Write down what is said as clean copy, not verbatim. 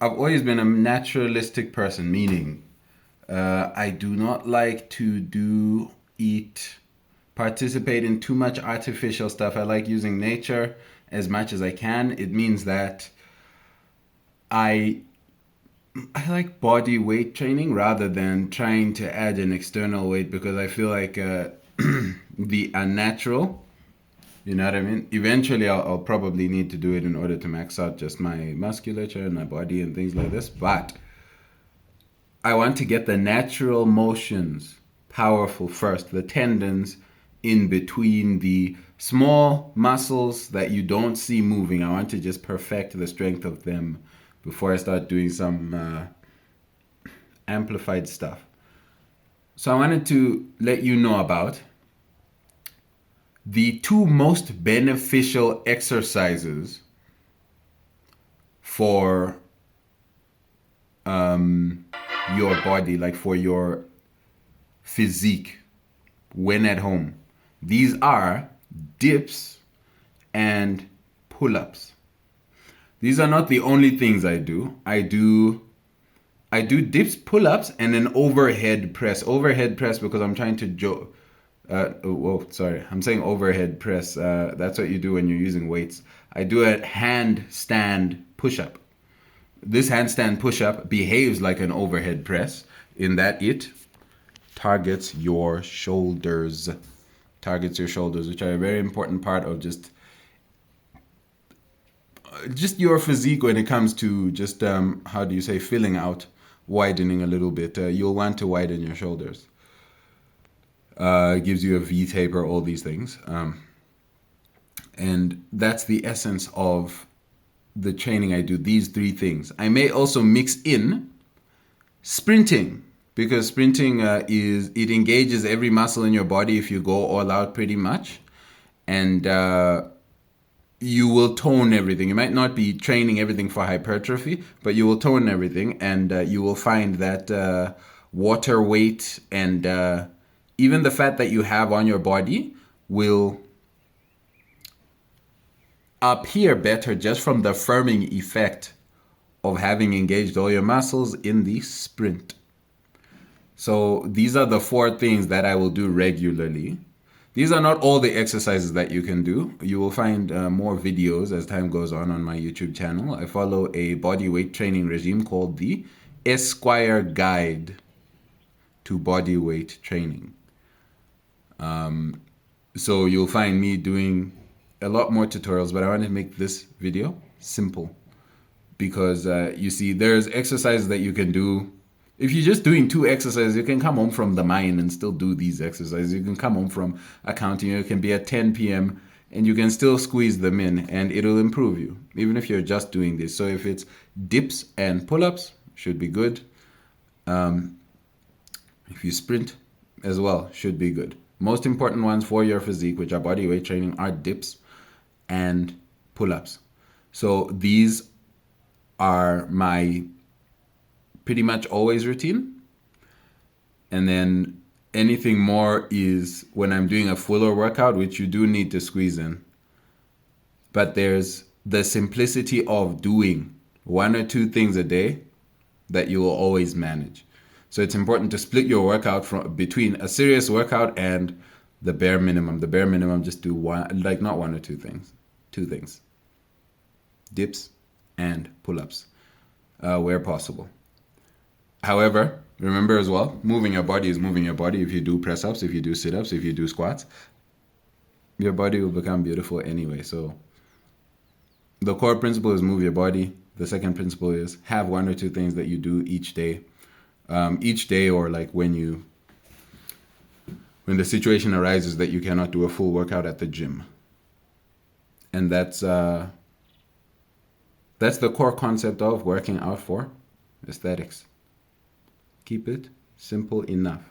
I've always been a naturalistic person, meaning I do not like to participate in too much artificial stuff. I like using nature as much as I can. It means that I I like body weight training rather than trying to add an external weight because I feel like the unnatural. You know what I mean? Eventually, I'll probably need to do it in order to max out just my musculature and my body and things like this. But I want to get the natural motions powerful first, the tendons in between the small muscles that you don't see moving. I want to just perfect the strength of them before I start doing some amplified stuff. So I wanted to let you know about the two most beneficial exercises for your body, like for your physique when at home. These are dips and pull-ups. These are not the only things I do. I do dips, pull-ups, and an overhead press. Overhead press because I'm trying to I'm saying overhead press. That's what you do when you're using weights. I do a handstand push-up. This handstand push-up behaves like an overhead press in that it targets your shoulders. Targets your shoulders, which are a very important part of just your physique when it comes to just how do you say, filling out, widening a little bit. You'll want to widen your shoulders. It gives you a V taper, all these things. And that's the essence of the training I do, these three things. I may also mix in sprinting because sprinting it engages every muscle in your body if you go all out pretty much. And you will tone everything. You might not be training everything for hypertrophy, but you will tone everything, and you will find that water weight and even the fat that you have on your body will appear better just from the firming effect of having engaged all your muscles in the sprint. So these are the four things that I will do regularly. These are not all the exercises that you can do. You will find more videos as time goes on my YouTube channel. I follow a body weight training regime called the Esquire Guide to Body Weight Training. So you'll find me doing a lot more tutorials, but I want to make this video simple because you see, there's exercises that you can do. If you're just doing two exercises, you can come home from the mine and still do these exercises. You can come home from accounting, you can be at 10 p.m. and you can still squeeze them in and it'll improve you, even if you're just doing this. So if it's dips and pull-ups, should be good. If you sprint as well, should be good. Most important ones for your physique, which are body weight training, are dips and pull-ups. So these are my pretty much always routine. And then anything more is when I'm doing a fuller workout, which you do need to squeeze in. But there's the simplicity of doing one or two things a day that you will always manage. So it's important to split your workout between a serious workout and the bare minimum. The bare minimum, just do one, like not one or two things. Two things. Dips and pull-ups where possible. However, remember as well, moving your body is moving your body. If you do press-ups, if you do sit-ups, if you do squats, your body will become beautiful anyway. So the core principle is move your body. The second principle is have one or two things that you do each day. Or like when the situation arises that you cannot do a full workout at the gym. And that's the core concept of working out for aesthetics. Keep it simple enough.